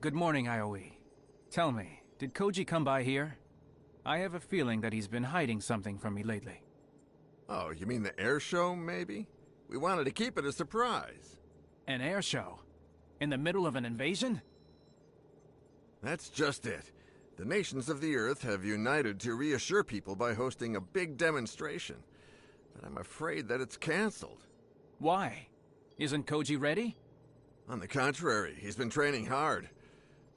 Good morning, Ioe. Tell me, did Koji come by here? I have a feeling that he's been hiding something from me lately. Oh, you mean the air show, maybe? We wanted to keep it a surprise. An air show? In the middle of an invasion? That's just it. The nations of the Earth have united to reassure people by hosting a big demonstration. But I'm afraid that it's cancelled. Why? Isn't Koji ready? On the contrary, he's been training hard.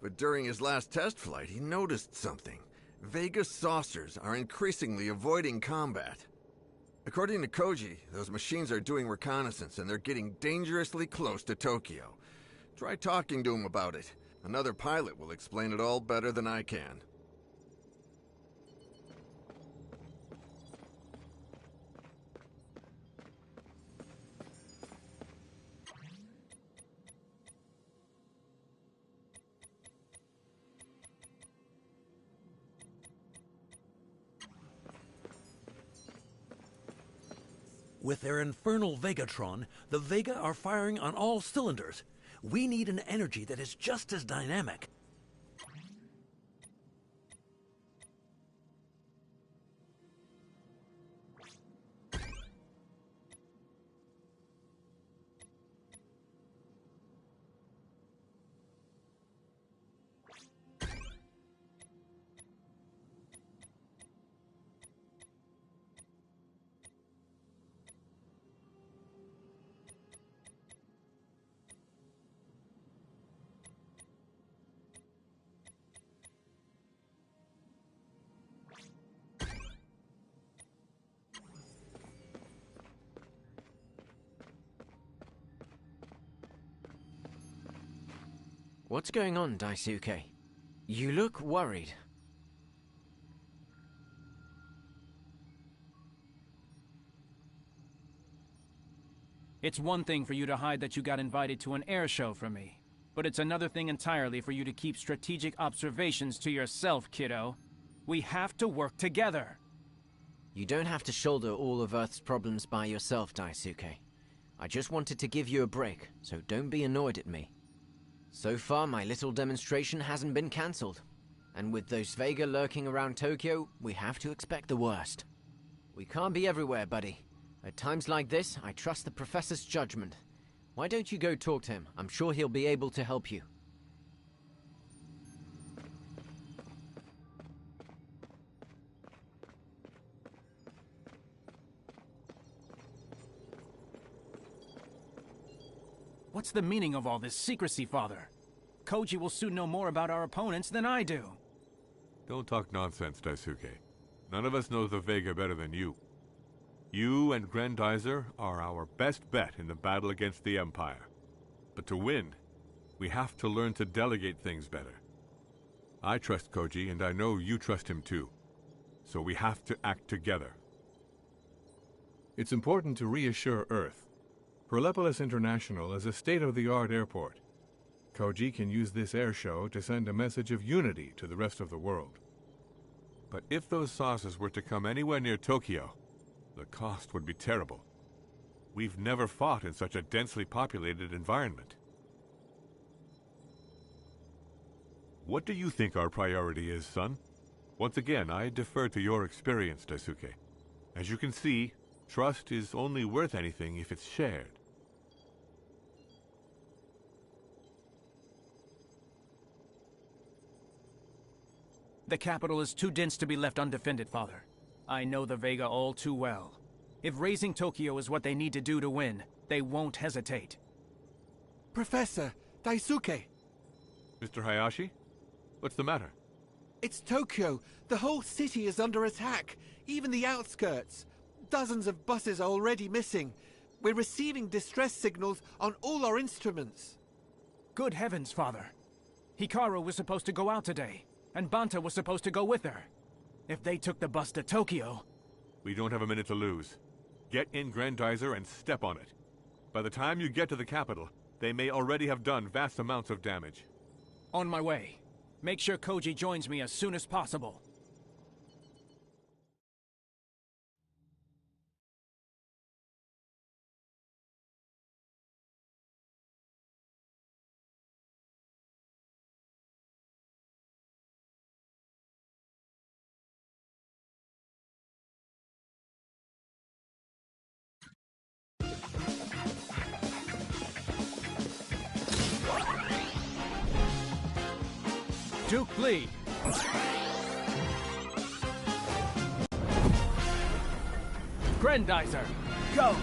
But during his last test flight, he noticed something. Vega saucers are increasingly avoiding combat. According to Koji, those machines are doing reconnaissance and they're getting dangerously close to Tokyo. Try talking to him about it. Another pilot will explain it all better than I can. With their infernal Vegatron, the Vega are firing on all cylinders. We need an energy that is just as dynamic. What's going on, Daisuke? You look worried. It's one thing for you to hide that you got invited to an air show from me, but it's another thing entirely for you to keep strategic observations to yourself, kiddo. We have to work together. You don't have to shoulder all of Earth's problems by yourself, Daisuke. I just wanted to give you a break, so don't be annoyed at me. So far, my little demonstration hasn't been cancelled. And with those Vega lurking around Tokyo, we have to expect the worst. We can't be everywhere, buddy. At times like this, I trust the Professor's judgment. Why don't you go talk to him? I'm sure he'll be able to help you. What's the meaning of all this secrecy, Father? Koji will soon know more about our opponents than I do. Don't talk nonsense, Daisuke. None of us knows the Vega better than you. You and Grendizer are our best bet in the battle against the Empire. But to win, we have to learn to delegate things better. I trust Koji, and I know you trust him too. So we have to act together. It's important to reassure Earth. Perlepolis International is a state-of-the-art airport. Koji can use this air show to send a message of unity to the rest of the world. But if those saucers were to come anywhere near Tokyo, the cost would be terrible. We've never fought in such a densely populated environment. What do you think our priority is, son? Once again, I defer to your experience, Daisuke. As you can see, trust is only worth anything if it's shared. The capital is too dense to be left undefended, Father. I know the Vega all too well. If raising Tokyo is what they need to do to win, they won't hesitate. Professor, Daisuke! Mr. Hayashi? What's the matter? It's Tokyo! The whole city is under attack! Even the outskirts! Dozens of buses are already missing. We're receiving distress signals on all our instruments. Good heavens, Father. Hikaru was supposed to go out today, and Banta was supposed to go with her. If they took the bus to Tokyo... We don't have a minute to lose. Get in Grendizer and step on it. By the time you get to the capital, they may already have done vast amounts of damage. On my way. Make sure Koji joins me as soon as possible. Juke lead. Grendizer, go!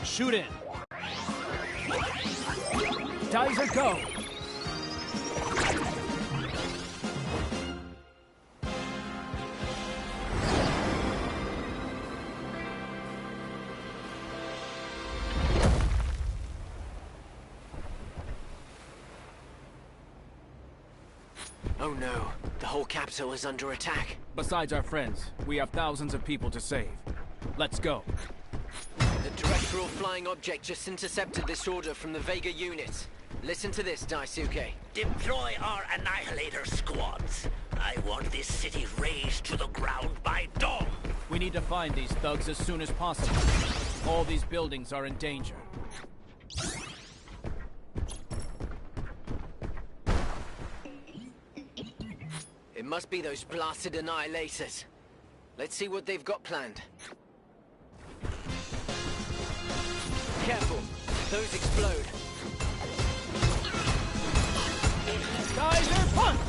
Shoot in. Dizer, go! Oh no, the whole capital is under attack. Besides our friends, we have thousands of people to save. Let's go. The terrestrial flying object just intercepted this order from the Vega unit. Listen to this, Daisuke. Deploy our Annihilator squads. I want this city razed to the ground by dawn. We need to find these thugs as soon as possible. All these buildings are in danger. It must be those blasted Annihilators. Let's see what they've got planned. Careful, those explode. Dizer, punch!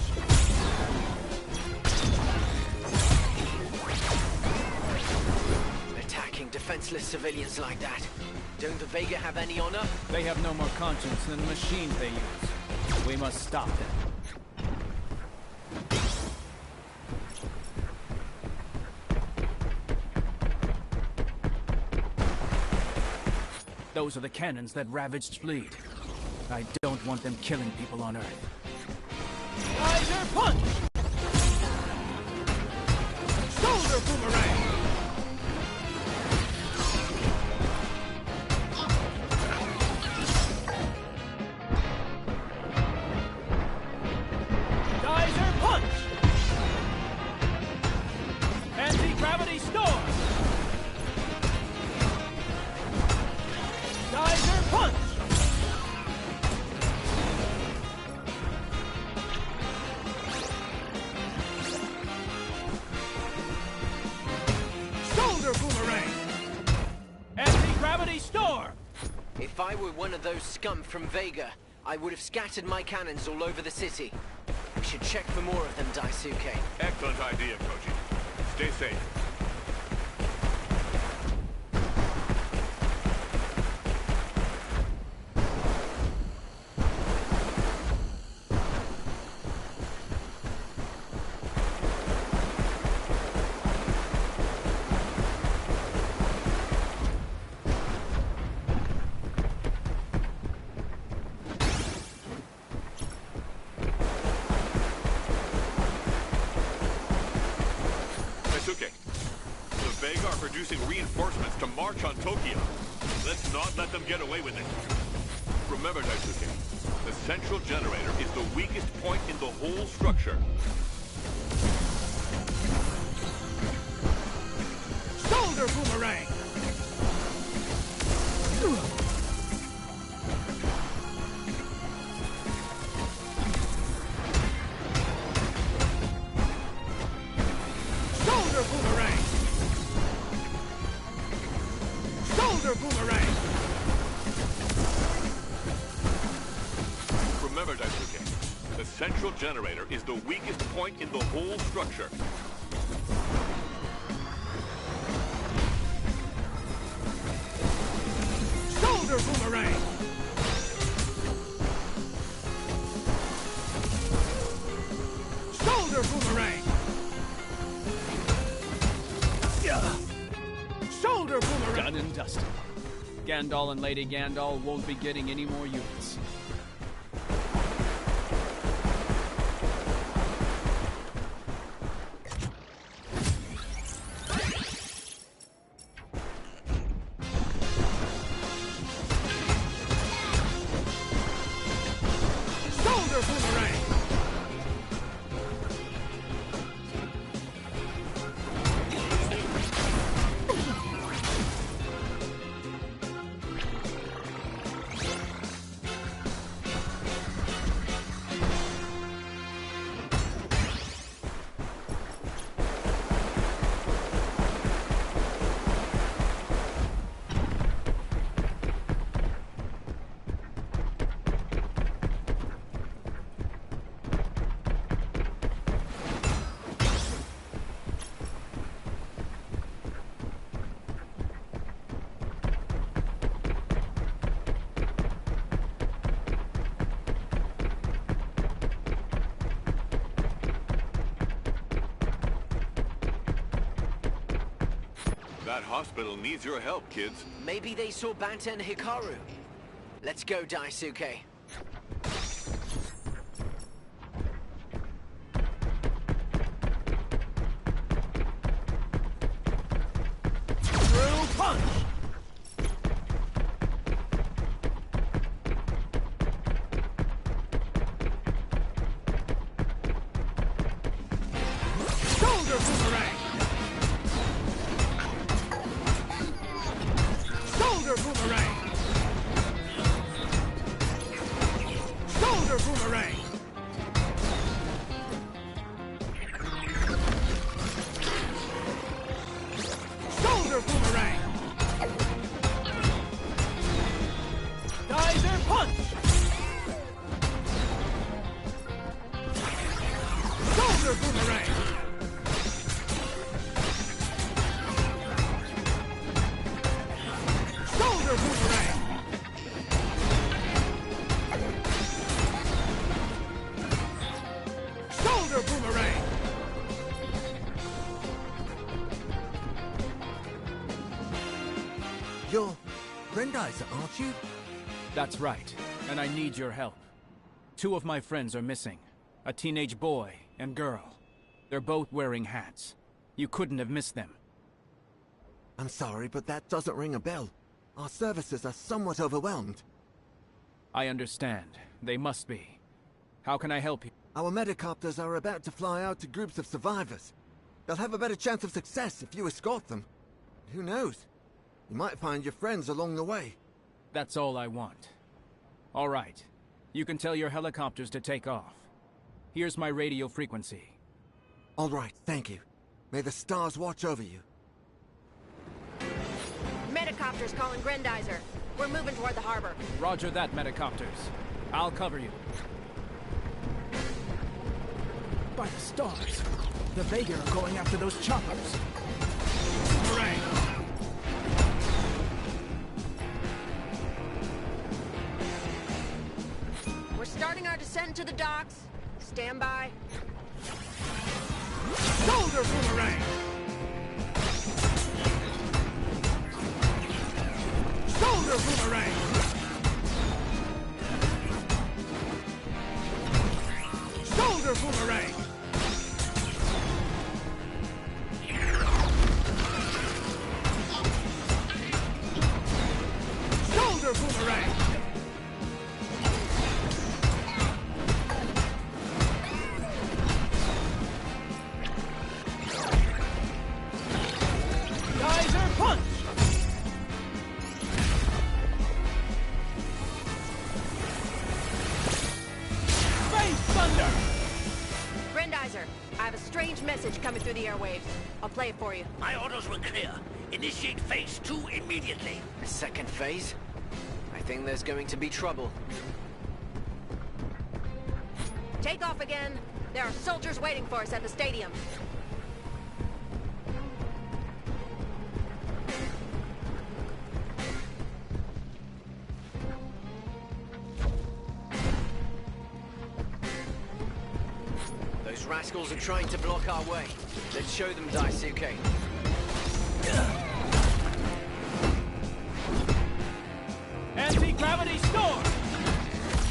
Attacking defenseless civilians like that. Don't the Vega have any honor? They have no more conscience than the machines they use. We must stop them. Those are the cannons that ravaged Fleet. I don't want them killing people on Earth. Dizer, punch! Shoulder boomerang! Dizer, punch! Anti-gravity storm! Dizer, punch! Shoulder boomerang! Anti-gravity storm! If I were one of those scum from Vega, I would have scattered my cannons all over the city. We should check for more of them, Daisuke. Excellent idea, Koji. Stay safe. The Vega are producing reinforcements to march on Tokyo. Let's not let them get away with it. Remember, Daisuke, the central generator is the weakest point in the whole structure. Shoulder boomerang! central generator is the weakest point in the whole structure. Shoulder boomerang! Shoulder boomerang! Shoulder boomerang! Done and dusted. Gandalf and Lady Gandalf won't be getting any more units. Shoulder boomerang! That hospital needs your help, kids. Maybe they saw Banta and Hikaru. Let's go, Daisuke. Through punch! Shoulder boomerang! Shoulder boomerang! Shoulder boomerang! Shoulder boomerang! Geyser punch! Shoulder boomerang! Shoulder boomerang! Shoulder boomerang! You're Grendizer, aren't you? That's right, and I need your help. Two of my friends are missing. A teenage boy and girl. They're both wearing hats. You couldn't have missed them. I'm sorry, but that doesn't ring a bell. Our services are somewhat overwhelmed. I understand. They must be. How can I help you? Our medicopters are about to fly out to groups of survivors. They'll have a better chance of success if you escort them. Who knows? You might find your friends along the way. That's all I want. All right. You can tell your helicopters to take off. Here's my radio frequency. All right, thank you. May the stars watch over you. Medicopters calling Grendizer. We're moving toward the harbor. Roger that, medicopters. I'll cover you. By the stars, the Vega are going after those choppers. Hooray! We're starting our descent to the docks. Stand by. Shoulder boomerang! Shoulder boomerang! Shoulder boomerang! Shoulder boomerang! Geyser punch! Face thunder! Grendizer, I have a strange message coming through the airwaves. I'll play it for you. My orders were clear. Initiate phase 2 immediately. A second phase? I think there's going to be trouble. Take off again. There are soldiers waiting for us at the stadium. Those rascals are trying to block our way. Let's show them, Daisuke. Anti-gravity storm!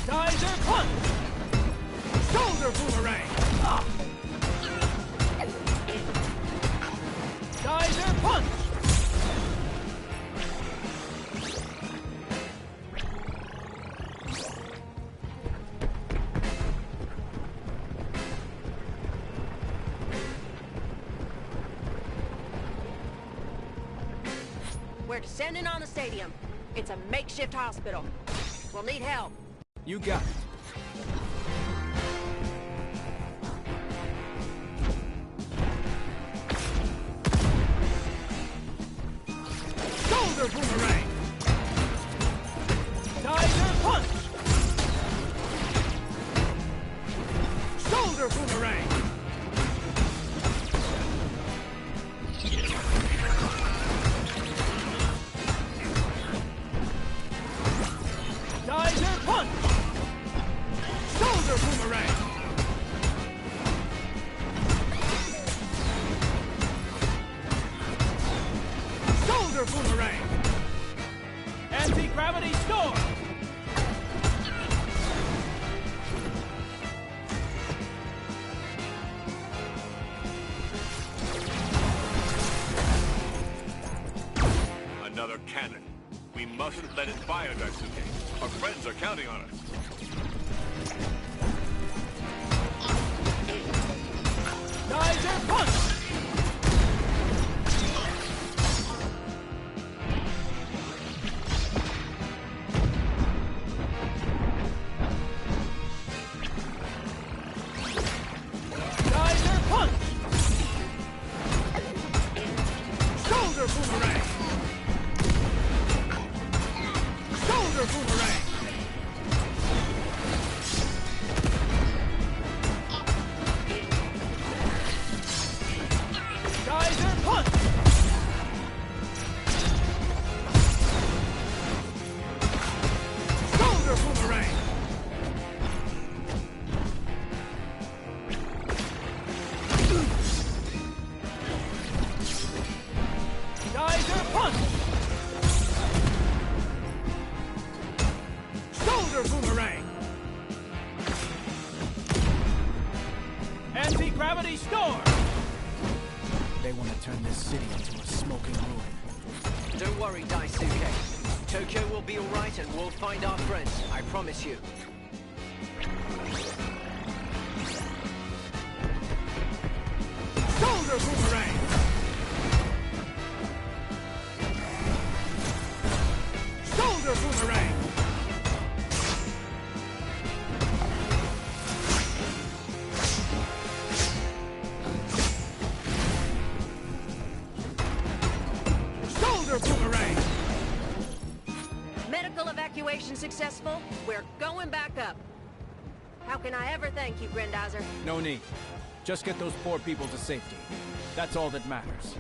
Geyser punch! Shoulder boomerang! Geyser punch! We're descending on the stadium. It's a makeshift hospital. We'll need help. You got it. Shoulder boomerang! Geyser punch! Shoulder boomerang! Geyser punch! Shoulder boomerang! Shoulder boomerang! Anti-gravity storm! Another cannon. We mustn't let it fire, Daisuke. Our friends are counting on us. Geyser punch! Geyser punch! Shoulder boomerang! Shoulder boomerang! Geyser punch! Shoulder boomerang! Geyser punch! Shoulder boomerang! Anti-gravity storm! They want to turn this city into a smoking ruin. Don't worry, Daisuke. Tokyo will be alright and we'll find our friends. I promise you. Shoulder boomerang! Shoulder boomerang! Shoulder boomerang! Medical evacuation successful. We're going back up. How can I ever thank you, Grendizer? No need. Just get those poor people to safety. That's all that matters.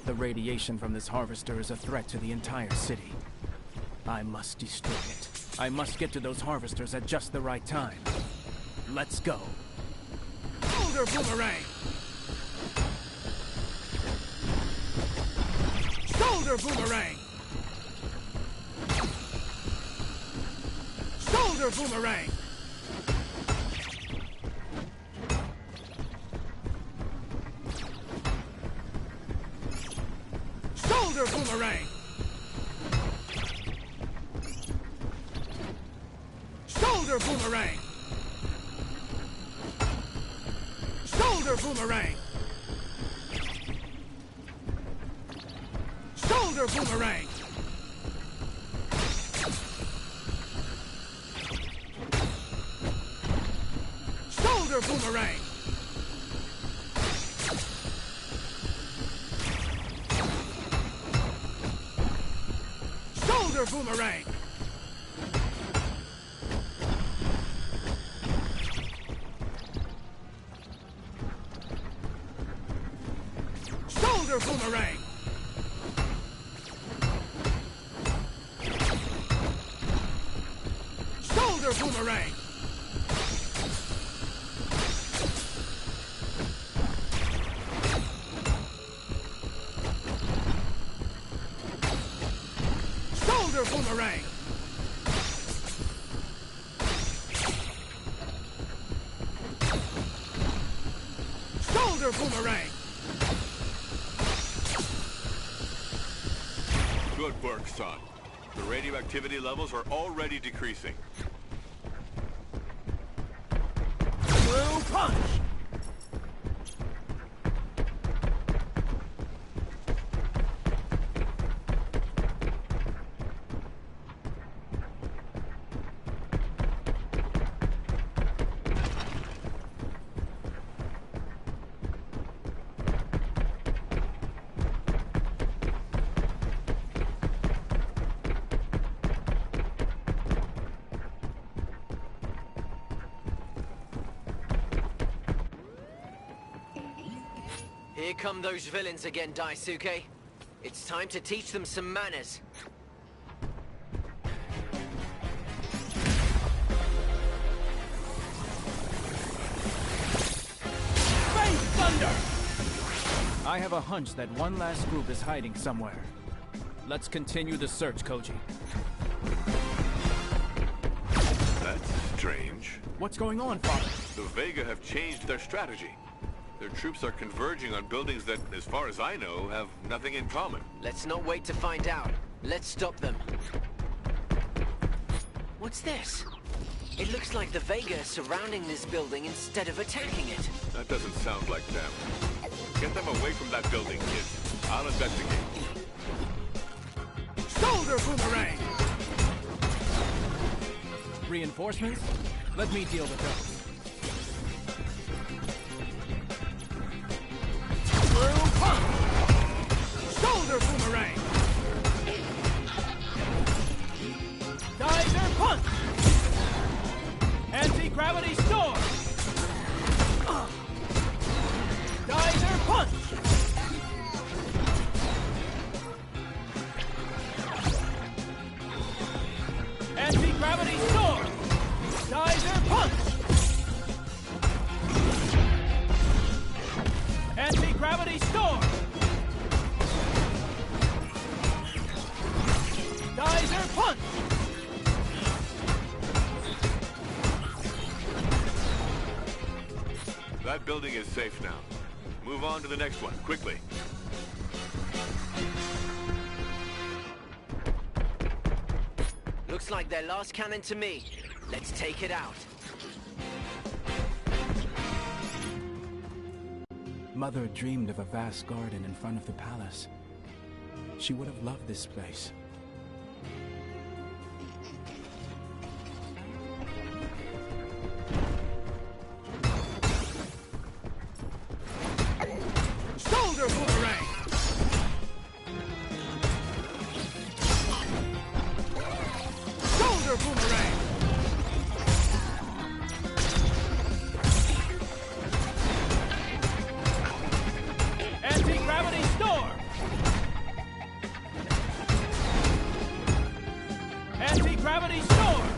The radiation from this harvester is a threat to the entire city. I must destroy it. I must get to those harvesters at just the right time. Let's go. Shoulder boomerang! Shoulder boomerang! Shoulder boomerang! Shoulder boomerang! Shoulder boomerang! Shoulder boomerang! Shoulder boomerang! boomerang! Shoulder boomerang! Shoulder boomerang! Shoulder boomerang! Shoulder boomerang! Shoulder boomerang! Good work, son. The radioactivity levels are already decreasing. Blue punch! Here come those villains again, Daisuke. It's time to teach them some manners. Face thunder! I have a hunch that one last group is hiding somewhere. Let's continue the search, Koji. That's strange. What's going on, Father? The Vega have changed their strategy. Their troops are converging on buildings that, as far as I know, have nothing in common. Let's not wait to find out. Let's stop them. What's this? It looks like the Vega is surrounding this building instead of attacking it. That doesn't sound like them. Get them away from that building, kids. I'll investigate. Shoulder boomerang! Reinforcements? Let me deal with those. Through punch! Shoulder boomerang! Geyser punch! Anti-gravity storm! Geyser punch! Anti-gravity storm! Geyser punch! Anti-gravity storm! Geyser punch! That building is safe now. Move on to the next one, quickly. Looks like their last cannon to me. Let's take it out. Mother dreamed of a vast garden in front of the palace. She would have loved this place. Shoulder boomerang! Shoulder boomerang! Anti-gravity storm! Anti-gravity storm!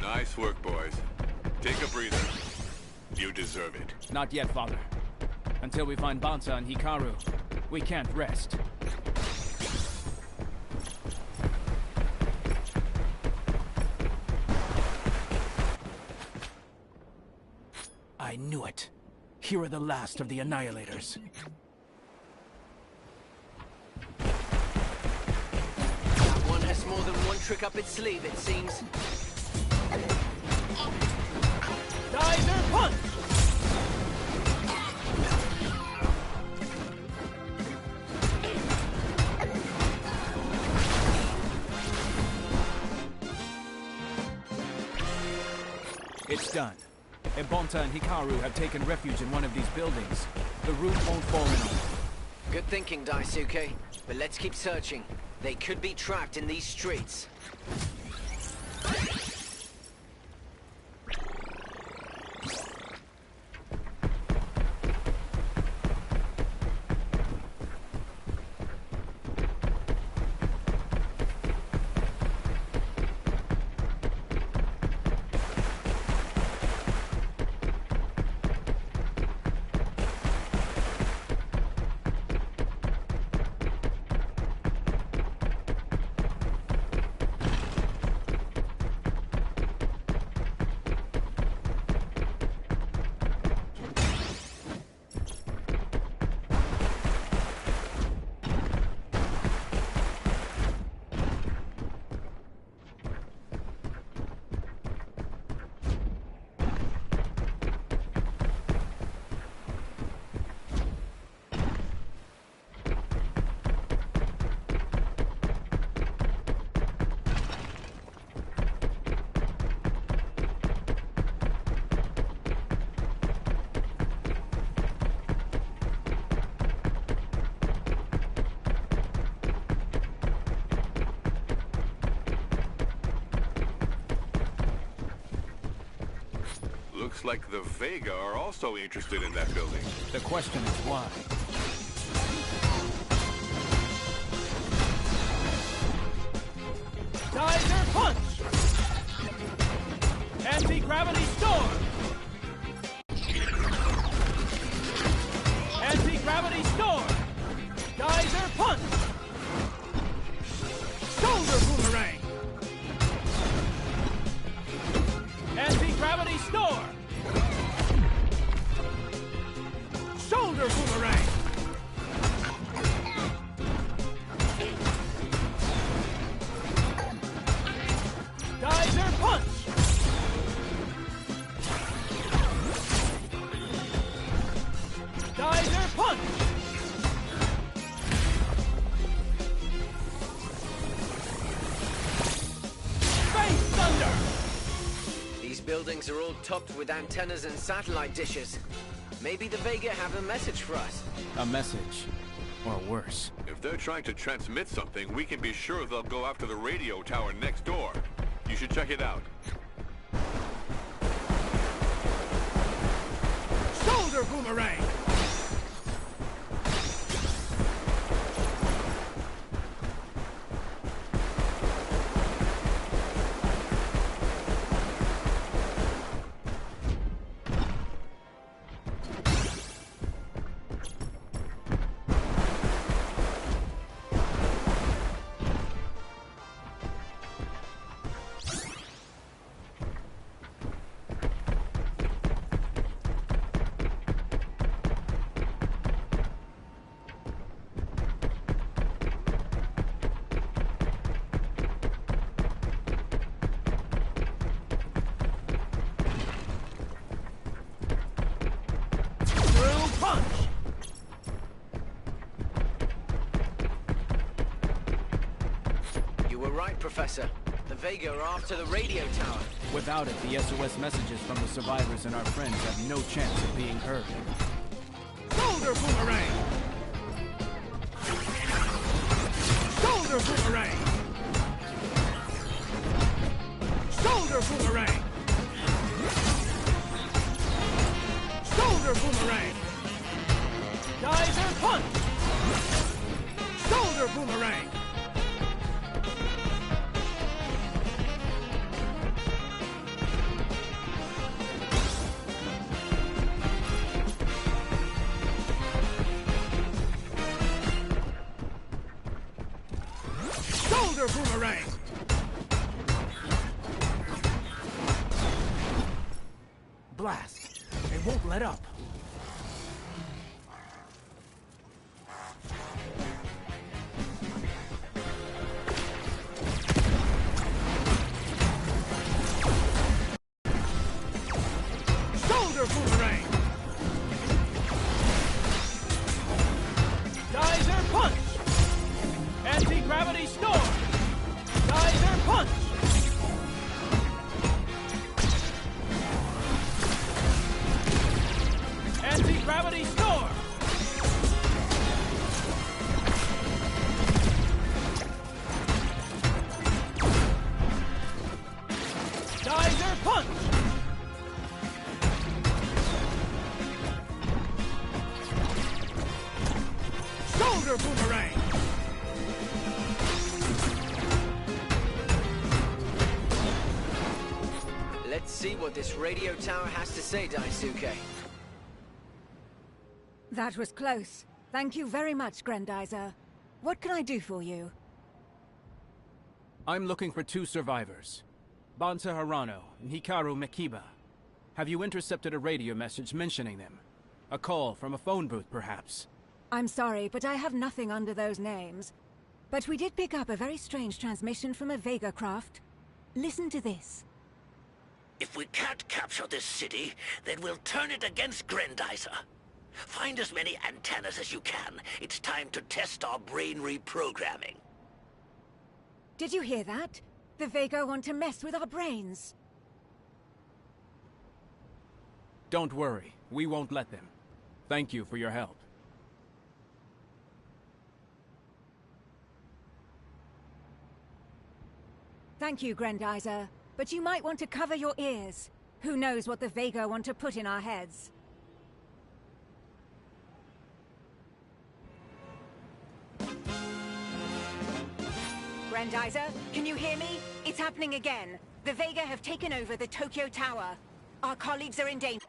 Nice work, boys. Take a breather. You deserve it. Not yet, Father. Until we find Bansa and Hikaru, we can't rest. I knew it. Here are the last of the Annihilators. That one has more than one trick up its sleeve, it seems. Geyser punch! It's done. Ebonta and Hikaru have taken refuge in one of these buildings. The roof won't fall in on them. Good thinking, Daisuke. But let's keep searching. They could be trapped in these streets. Looks like the Vega are also interested in that building. The question is why. Geyser Punch! Anti-gravity storm! Anti-gravity storm! Geyser Punch! Shoulder boomerang! Anti-gravity storm! Shoulder boomerang! Geyser punch! Geyser punch! Space thunder! These buildings are all topped with antennas and satellite dishes. Maybe the Vega have a message for us. A message. Or worse. If they're trying to transmit something, we can be sure they'll go after the radio tower next door. You should check it out. Shoulder boomerang! Right, Professor. The Vega are after the radio tower. Without it, the SOS messages from the survivors and our friends have no chance of being heard. Shoulder boomerang! Shoulder boomerang! Shoulder boomerang! Shoulder boomerang! Geyser punch! Shoulder boomerang! Shoulder boomerang! Blast! It won't let up. Shoulder boomerang! Geyser punch! Anti-gravity storm! Geyser punch! see what this radio tower has to say, Daisuke. That was close. Thank you very much, Grendizer. What can I do for you? I'm looking for 2 survivors. Banza Harano and Hikaru Mikiba. Have you intercepted a radio message mentioning them? A call from a phone booth, perhaps? I'm sorry, but I have nothing under those names. But we did pick up a very strange transmission from a Vega craft. Listen to this. If we can't capture this city, then we'll turn it against Grendizer. Find as many antennas as you can. It's time to test our brain reprogramming. Did you hear that? The Vega want to mess with our brains. Don't worry, we won't let them. Thank you for your help. Thank you, Grendizer. But you might want to cover your ears. Who knows what the Vega want to put in our heads? Grendizer, can you hear me? It's happening again. The Vega have taken over the Tokyo Tower. Our colleagues are in danger.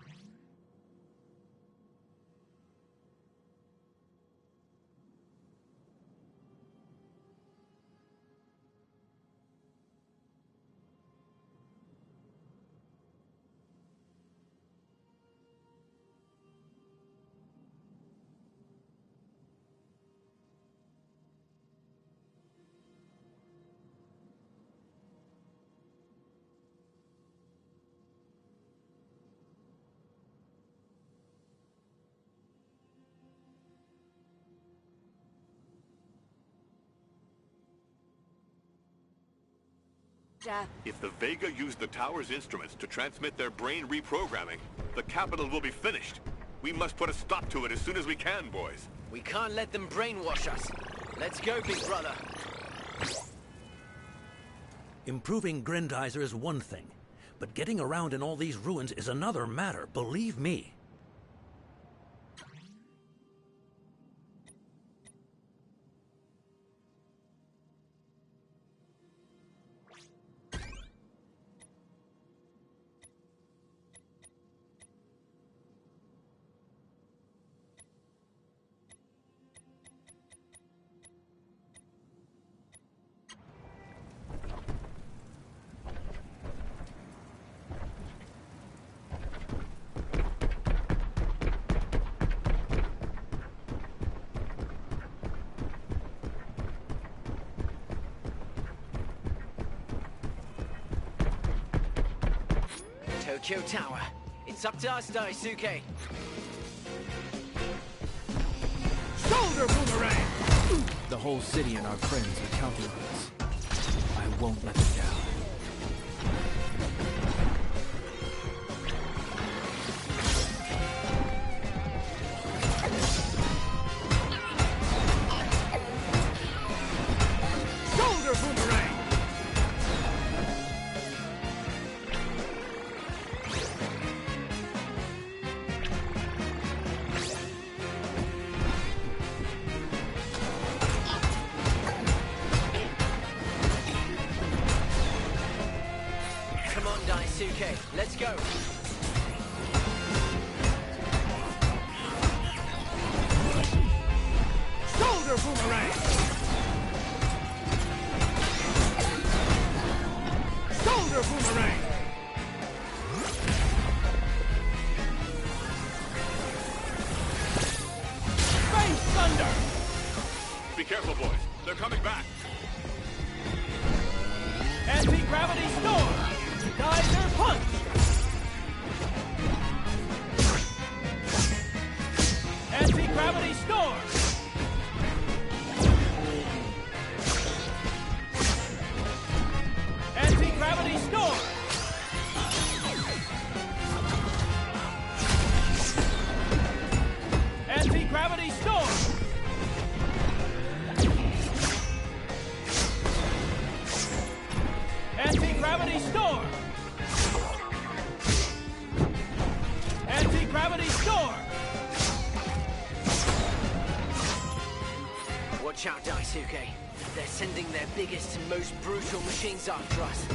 If the Vega use the tower's instruments to transmit their brain reprogramming, the capital will be finished. We must put a stop to it as soon as we can, boys. We can't let them brainwash us. Let's go, big brother. Improving Grendizer is one thing, but getting around in all these ruins is another matter, believe me. Tokyo Tower. It's up to us, Daisuke. Shoulder boomerang! The whole city and our friends are counting on us. I won't let them down. Shoulder boomerang! Daisuke, let's go. Shoulder boomerang! Shoulder boomerang! Space thunder! Be careful, boys. They're coming back. Anti-gravity storm! Geyser punch! Anti-gravity storm! Anti-gravity storm! Anti-gravity storm! Anti-gravity storm! Anti-gravity storm! Watch out, Daisuke. They're sending their biggest and most brutal machines after us.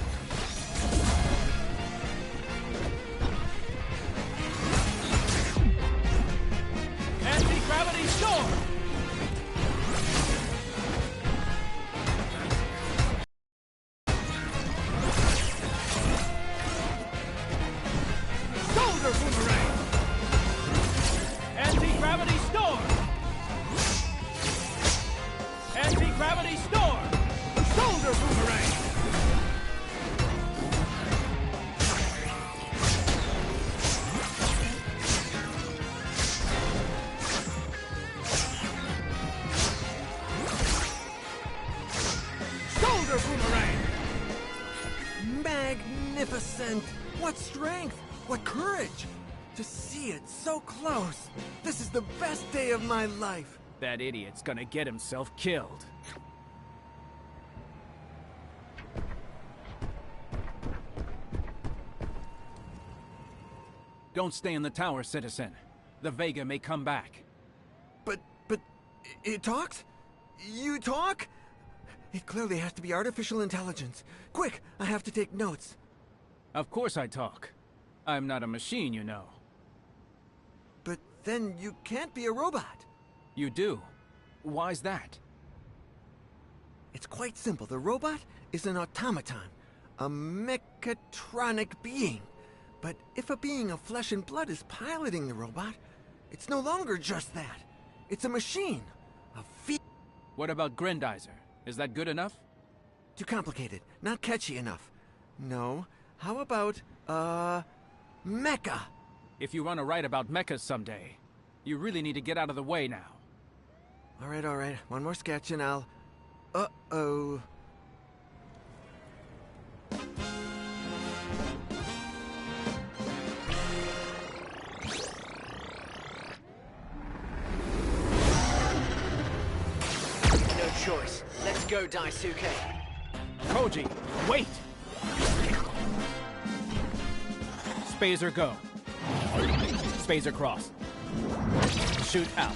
Magnificent! What strength! What courage! To see it so close! This is the best day of my life! That idiot's gonna get himself killed. Don't stay in the tower, citizen. The Vega may come back. But it talks? You talk? It clearly has to be artificial intelligence. Quick, I have to take notes. Of course I talk. I'm not a machine, you know. But then you can't be a robot. You do. Why's that? It's quite simple. The robot is an automaton, a mechatronic being. But if a being of flesh and blood is piloting the robot, it's no longer just that. It's a machine. What about Grendizer? Is that good enough? Too complicated. Not catchy enough. No. How about, mecha? If you want to write about mechas someday, you really need to get out of the way now. All right. One more sketch and I'll... Uh-oh. Choice. Let's go, Daisuke. Koji, wait! Spazer go. Spazer cross. Shoot out.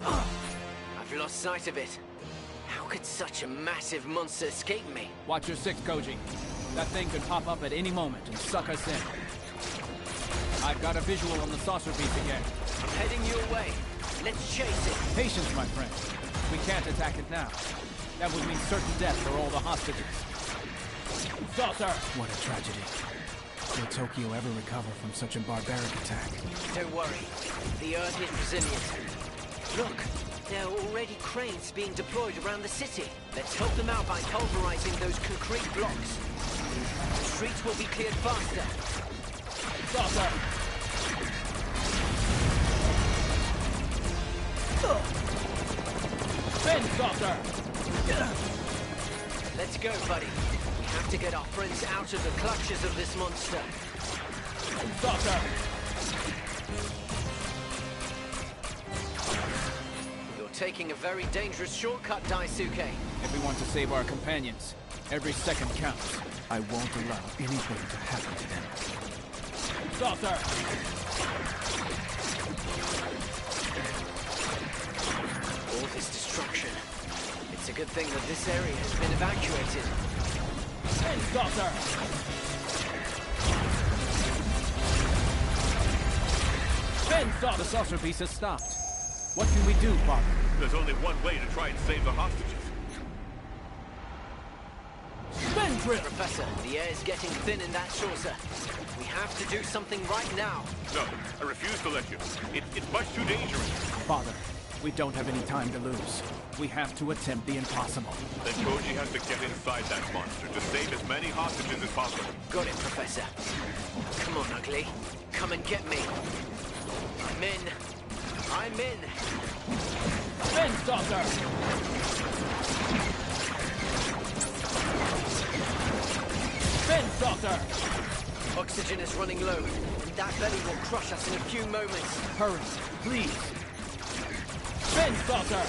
I've lost sight of it. How could such a massive monster escape me? Watch your six, Koji. That thing could pop up at any moment and suck us in. I've got a visual on the saucer piece again. I'm heading your way. Let's chase it. Patience, my friend. We can't attack it now. That would mean certain death for all the hostages. Saucer! What a tragedy. Will Tokyo ever recover from such a barbaric attack? Don't worry. The Earth is resilient. Look, there are already cranes being deployed around the city. Let's help them out by pulverizing those concrete blocks. The streets will be cleared faster. Saucer! Spin, Saucer! Let's go, buddy. We have to get our friends out of the clutches of this monster. Saucer! You're taking a very dangerous shortcut, Daisuke. If we want to save our companions, every second counts. I won't allow anything to happen to them. Saucer! All this destruction. It's a good thing that this area has been evacuated. And Saucer! Ben saw the saucer piece has stopped. What can we do, Father? There's only one way to try and save the hostages. Spin drill! Professor, the air is getting thin in that saucer. We have to do something right now. No, I refuse to let you. It's much too dangerous. Father, we don't have any time to lose. We have to attempt the impossible. Then Koji has to get inside that monster to save as many hostages as possible. Got it, Professor. Come on, Ugly. Come and get me. I'm in. I'm in. Spin, Saucer! Spin, Saucer! Oxygen is running low, and that belly will crush us in a few moments. Hurry, please. Spin, Saucer!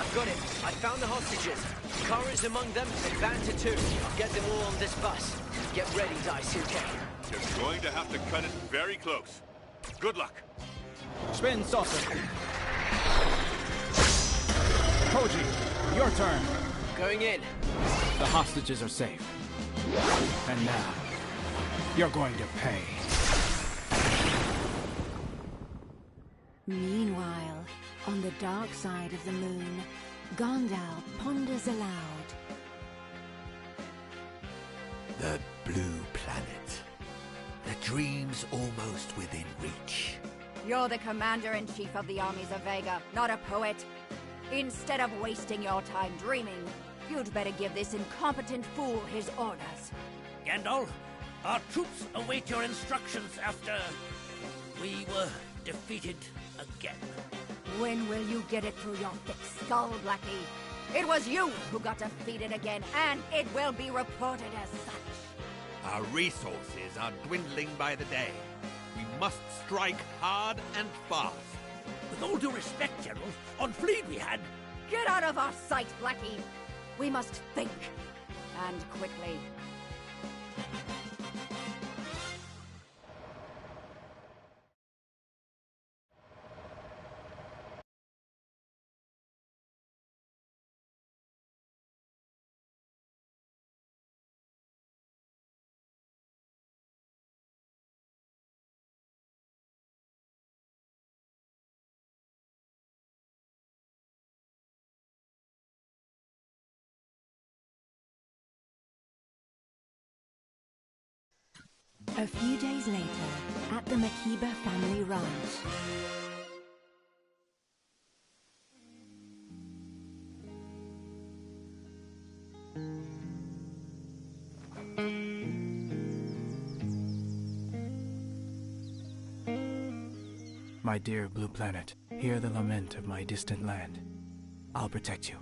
I've got it. I found the hostages. Kara is among them, and Banter too. Get them all on this bus. Get ready, Daisuke. You're going to have to cut it very close. Good luck. Spin saucer. Koji, your turn. Going in. The hostages are safe. And now, you're going to pay. Meanwhile, on the dark side of the moon, Gondal ponders aloud. The blue planet. The dream's almost within reach. You're the commander-in-chief of the armies of Vega, not a poet. Instead of wasting your time dreaming, you'd better give this incompetent fool his orders. Gandalf, our troops await your instructions after we were defeated again. When will you get it through your thick skull, Blackie? It was you who got defeated again, and it will be reported as such. Our resources are dwindling by the day. We must strike hard and fast. With all due respect, General, on Fleet we had... Get out of our sight, Blackie! We must think, and quickly. A few days later, at the Makiba family ranch. My dear Blue Planet, hear the lament of my distant land. I'll protect you.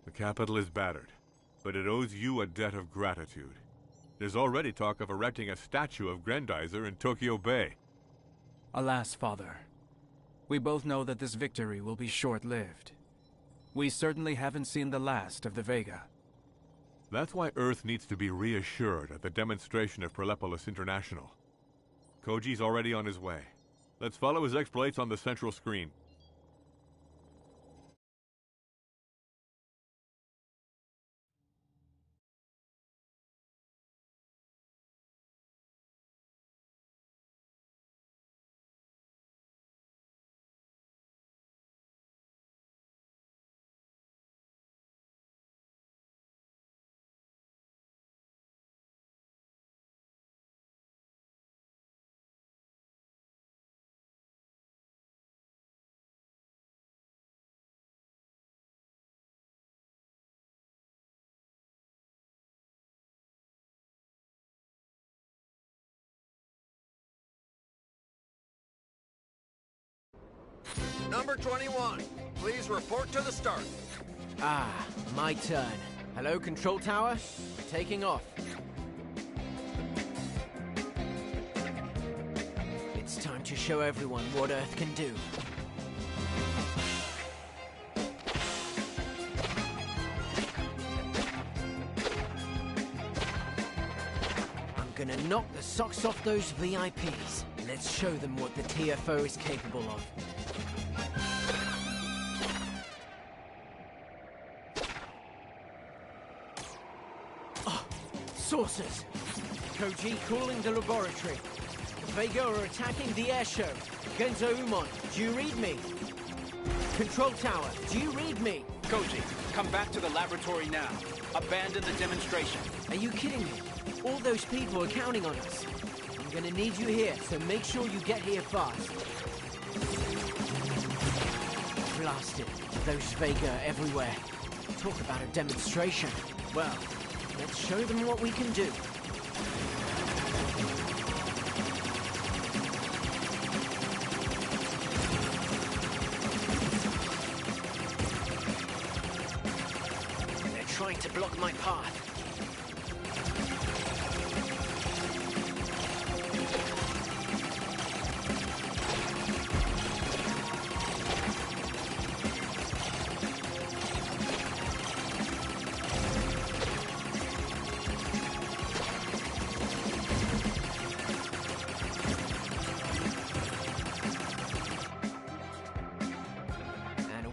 The capital is battered, but it owes you a debt of gratitude. There's already talk of erecting a statue of Grendizer in Tokyo Bay. Alas, Father. We both know that this victory will be short-lived. We certainly haven't seen the last of the Vega. That's why Earth needs to be reassured at the demonstration of Prolepolis International. Koji's already on his way. Let's follow his exploits on the central screen. Number 21, please report to the start. Ah, my turn. Hello, Control Tower. We're taking off. It's time to show everyone what Earth can do. I'm gonna knock the socks off those VIPs. Let's show them what the TFO is capable of. Saucers! Koji, calling the laboratory. Vega are attacking the air show. Genzo Umon, do you read me? Control tower, do you read me? Koji, come back to the laboratory now. Abandon the demonstration. Are you kidding me? All those people are counting on us. I'm gonna need you here, so make sure you get here fast. Blasted. Those Vega everywhere. Talk about a demonstration. Well, let's show them what we can do. They're trying to block my path.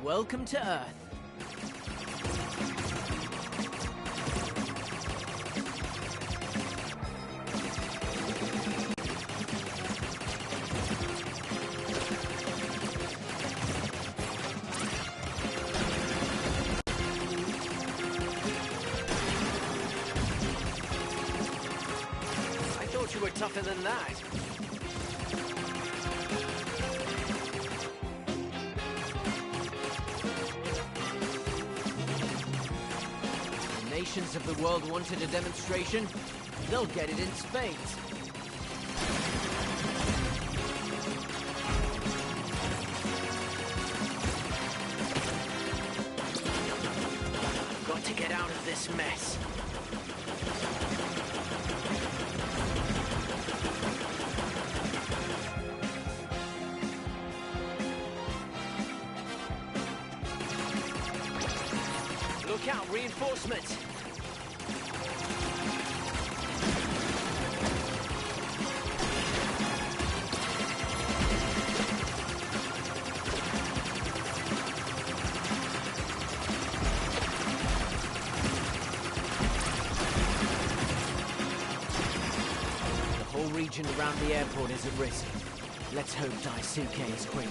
Welcome to Earth. I thought you were tougher than that. Nations of the world wanted a demonstration, they'll get it in spades. I've got to get out of this mess. Look out, reinforcements! The whole region around the airport is at risk. Let's hope Daisuke is quick.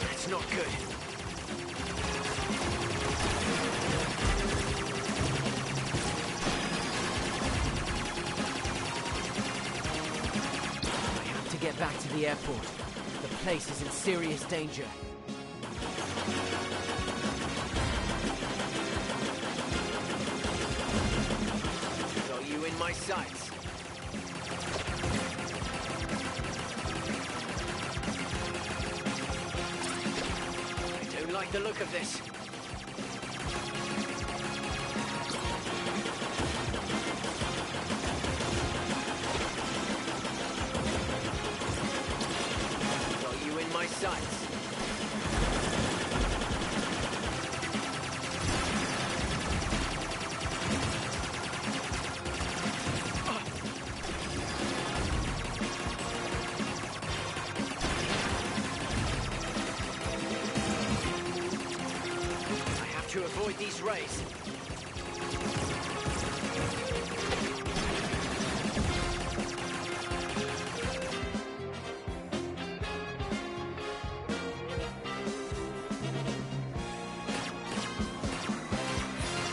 That's not good. I have to get back to the airport. The place is in serious danger. Got you in my sights. I don't like the look of this. Got you in my sights. To avoid these rays.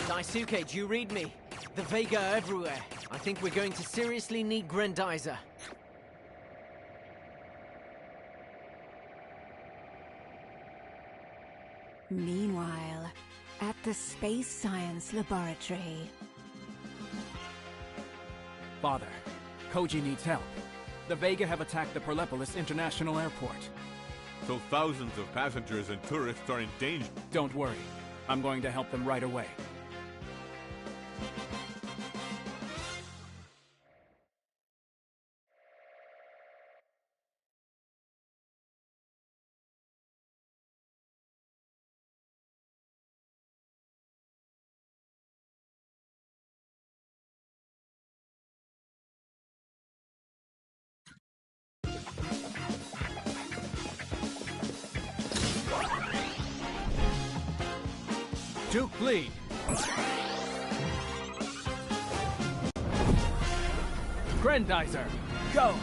Daisuke, do you read me? The Vega are everywhere. I think we're going to seriously need Grendizer. Meanwhile, at the Space Science Laboratory. Father, Koji needs help. The Vega have attacked the Perlepolis International Airport. So thousands of passengers and tourists are in danger. Don't worry. I'm going to help them right away. Duke lead. Grendizer, go!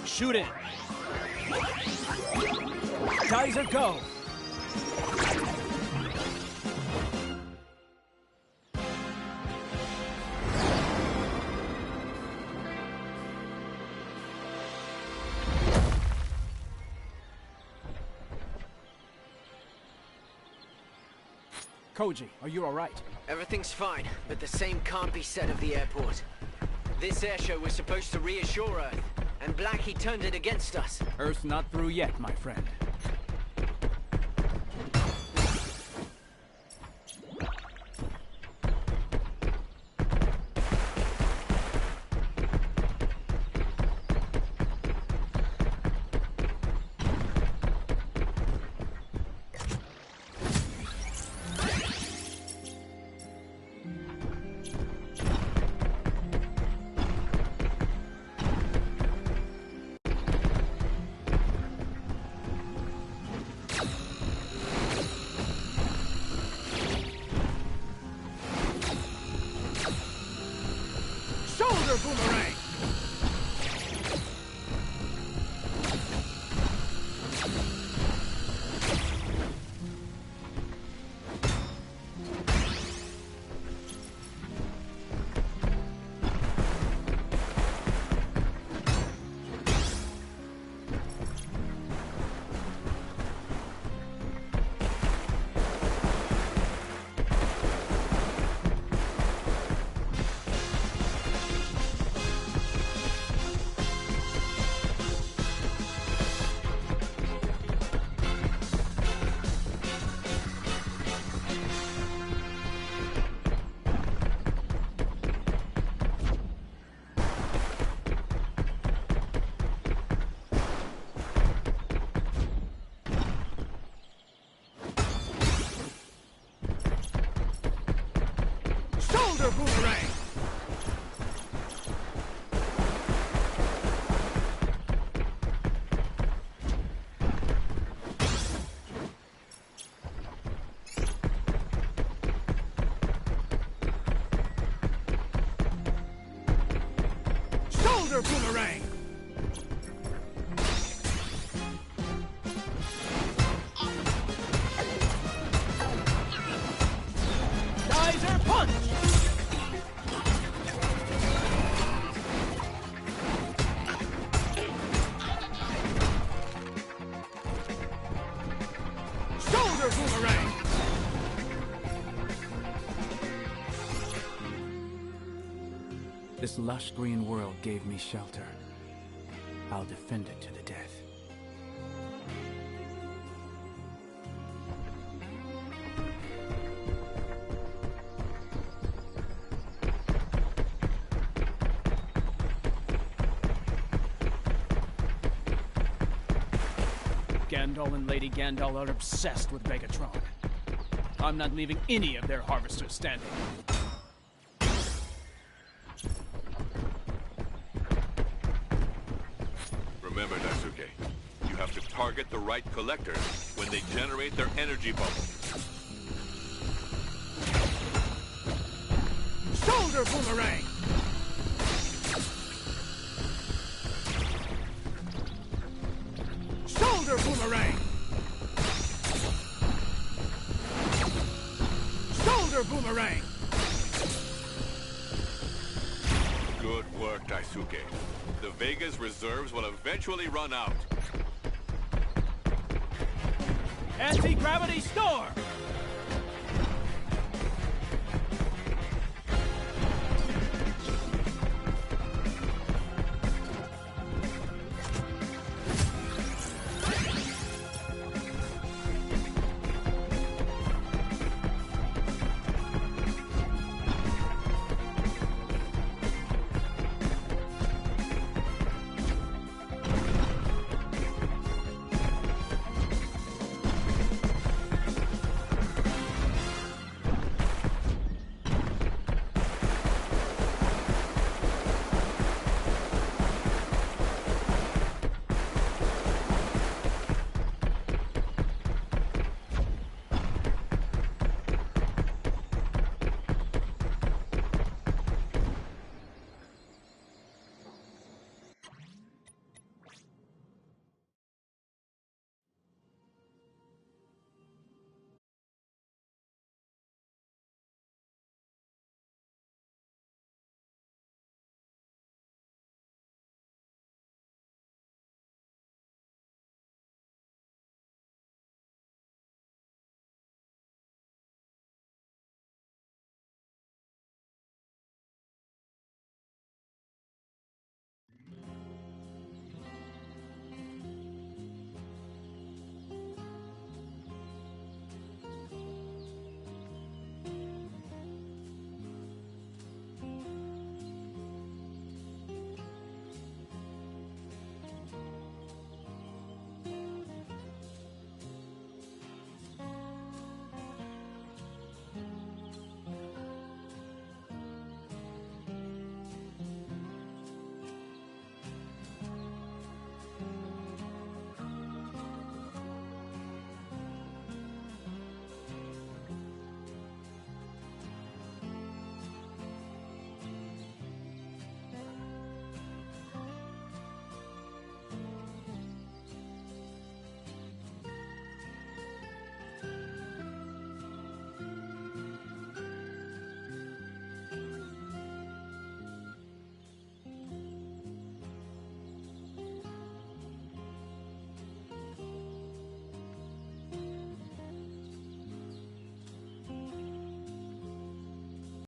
Shoot it! Geyser, go! Koji, are you alright? Everything's fine, but the same can't be said of the airport. This airshow was supposed to reassure Earth, and Blackie turned it against us. Earth's not through yet, my friend. Boomerang! Shoulder boomerang! Shoulder boomerang! Geyser punch! Shoulder boomerang! This lush green world gave me shelter. I'll defend it to the death. Gandalf and Lady Gandalf are obsessed with Vegatron. I'm not leaving any of their harvesters standing. Remember, Daisuke, you have to target the right collectors when they generate their energy bubble. Shoulder boomerang! Shoulder boomerang! Shoulder boomerang! Good work, Daisuke. The Vega's reserves will eventually run out. Anti-gravity storm!